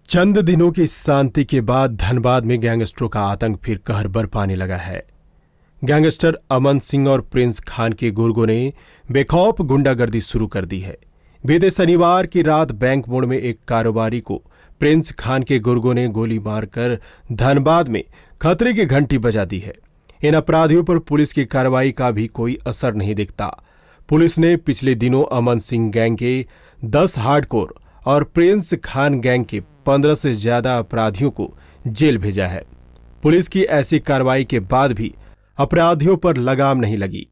चंद दिनों की शांति के बाद धनबाद में गैंगस्टरों का आतंक फिर कहर बरपाने लगा है। गैंगस्टर अमन सिंह और प्रिंस खान के गुर्गों ने बेखौफ गुंडागर्दी शुरू कर दी है। बीते शनिवार की रात बैंक मोड़ में एक कारोबारी को प्रिंस खान के गुर्गों ने गोली मारकर धनबाद में खतरे की घंटी बजा दी है। इन अपराधियों पर पुलिस की कार्रवाई का भी कोई असर नहीं दिखता। पुलिस ने पिछले दिनों अमन सिंह गैंग के 10 हार्डकोर और प्रिंस खान गैंग के 15 से ज्यादा अपराधियों को जेल भेजा है। पुलिस की ऐसी कार्रवाई के बाद भी अपराधियों पर लगाम नहीं लगी।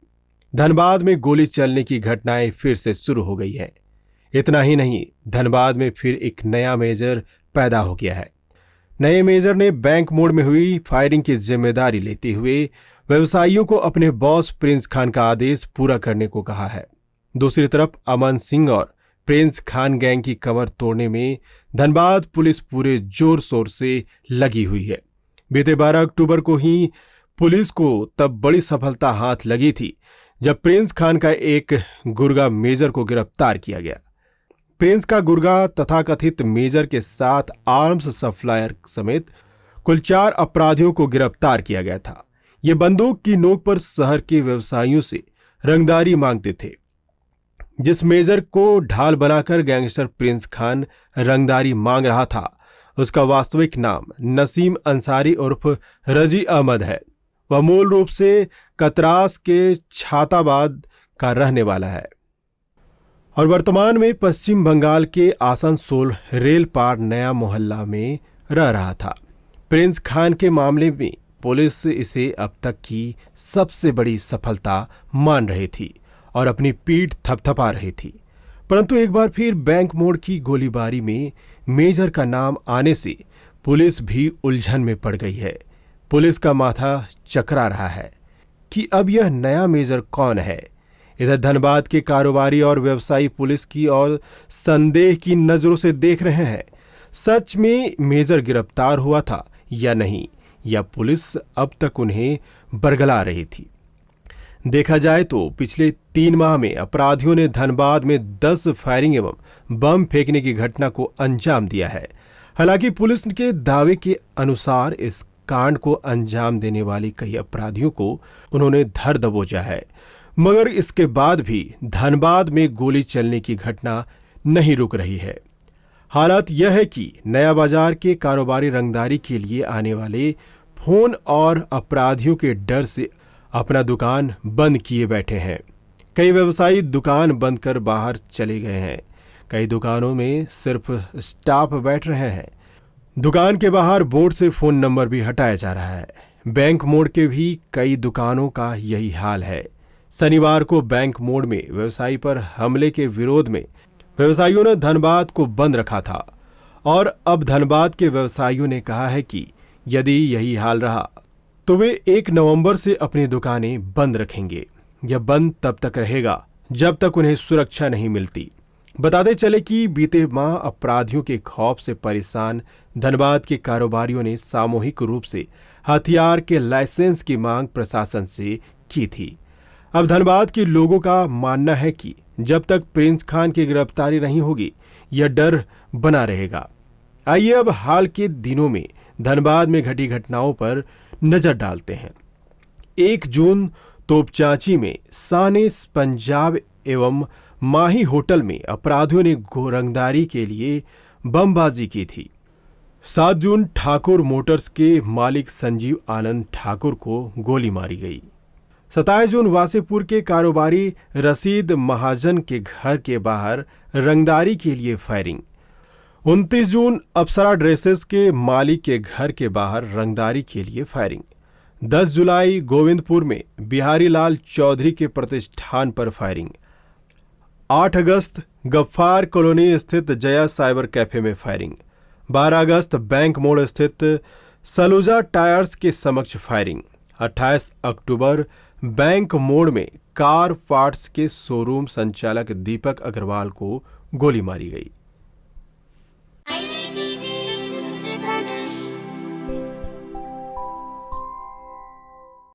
धनबाद में गोली चलने की घटनाएं फिर से शुरू हो गई है। इतना ही नहीं, धनबाद में फिर एक नया मेजर पैदा हो गया है। नए मेजर ने बैंक मोड़ में हुई फायरिंग की जिम्मेदारी लेते हुए व्यवसायियों को अपने बॉस प्रिंस खान का आदेश पूरा करने को कहा है। दूसरी तरफ अमन सिंह और प्रिंस खान गैंग की कमर तोड़ने में धनबाद पुलिस पूरे जोर शोर से लगी हुई है। बीते 12 अक्टूबर को ही पुलिस को तब बड़ी सफलता हाथ लगी थी जब प्रिंस खान का एक गुर्गा मेजर को गिरफ्तार किया गया। प्रिंस का गुर्गा तथाकथित मेजर के साथ आर्म्स सप्लायर समेत कुल 4 अपराधियों को गिरफ्तार किया गया था। ये बंदूक की नोक पर शहर के व्यवसायियों से रंगदारी मांगते थे। जिस मेजर को ढाल बनाकर गैंगस्टर प्रिंस खान रंगदारी मांग रहा था, उसका वास्तविक नाम नसीम अंसारी उर्फ रजी अहमद है। वह मूल रूप से कतरास के छाताबाद का रहने वाला है और वर्तमान में पश्चिम बंगाल के आसनसोल रेल पार नया मोहल्ला में रह रहा था। प्रिंस खान के मामले में पुलिस इसे अब तक की सबसे बड़ी सफलता मान रही थी और अपनी पीठ थपथपा रही थी, परंतु एक बार फिर बैंक मोड़ की गोलीबारी में मेजर का नाम आने से पुलिस भी उलझन में पड़ गई है। पुलिस का माथा चकरा रहा है कि अब यह नया मेजर कौन है। इधर धनबाद के कारोबारी और व्यवसायी पुलिस की और संदेह की नजरों से देख रहे हैं, सच में मेजर गिरफ्तार हुआ था या नहीं, या पुलिस अब तक उन्हें बरगला रही थी। देखा जाए तो पिछले 3 माह में अपराधियों ने धनबाद में 10 फायरिंग एवं बम फेंकने की घटना को अंजाम दिया है। हालांकि पुलिस के दावे के अनुसार इस कांड को अंजाम देने वाले कई अपराधियों को उन्होंने धर दबोचा है, मगर इसके बाद भी धनबाद में गोली चलने की घटना नहीं रुक रही है। हालात यह है कि नया बाजार के कारोबारी रंगदारी के लिए आने वाले फोन और अपराधियों के डर से अपना दुकान बंद किए बैठे हैं। कई व्यवसायी दुकान बंद कर बाहर चले गए हैं। कई दुकानों में सिर्फ स्टाफ बैठ रहे हैं। दुकान के बाहर बोर्ड से फोन नंबर भी हटाया जा रहा है। बैंक मोड़ के भी कई दुकानों का यही हाल है। शनिवार को बैंक मोड़ में व्यवसायी पर हमले के विरोध में व्यवसायियों ने धनबाद को बंद रखा था और अब धनबाद के व्यवसायियों ने कहा है कि यदि यही हाल रहा तो वे 1 नवंबर से अपनी दुकानें बंद रखेंगे। यह बंद तब तक रहेगा जब तक उन्हें सुरक्षा नहीं मिलती। बताते चले कि बीते माह अपराधियों के खौफ से परेशान धनबाद के कारोबारियों ने सामूहिक रूप से हथियार के लाइसेंस की मांग प्रशासन से की थी। अब धनबाद के लोगों का मानना है कि जब तक प्रिंस खान की गिरफ्तारी नहीं होगी, यह डर बना रहेगा। आइए अब हाल के दिनों में धनबाद में घटी घटनाओं पर नजर डालते हैं। 1 जून तोपचांची में सानेस पंजाब एवं माही होटल में अपराधियों ने रंगदारी के लिए बमबाजी की थी। 7 जून ठाकुर मोटर्स के मालिक संजीव आनंद ठाकुर को गोली मारी गई। 27 जून वासेपुर के कारोबारी रशीद महाजन के घर के बाहर रंगदारी के लिए फायरिंग। 29 जून अप्सरा ड्रेसेस के मालिक के घर के बाहर रंगदारी के लिए फायरिंग। 10 जुलाई गोविंदपुर में बिहारी लाल चौधरी के प्रतिष्ठान पर फायरिंग। 8 अगस्त गफ्फार कॉलोनी स्थित जया साइबर कैफे में फायरिंग। 12 अगस्त बैंक मोड़ स्थित सलूजा टायर्स के समक्ष फायरिंग। 28 अक्टूबर बैंक मोड़ में कार पार्ट्स के शोरूम संचालक दीपक अग्रवाल को गोली मारी गई।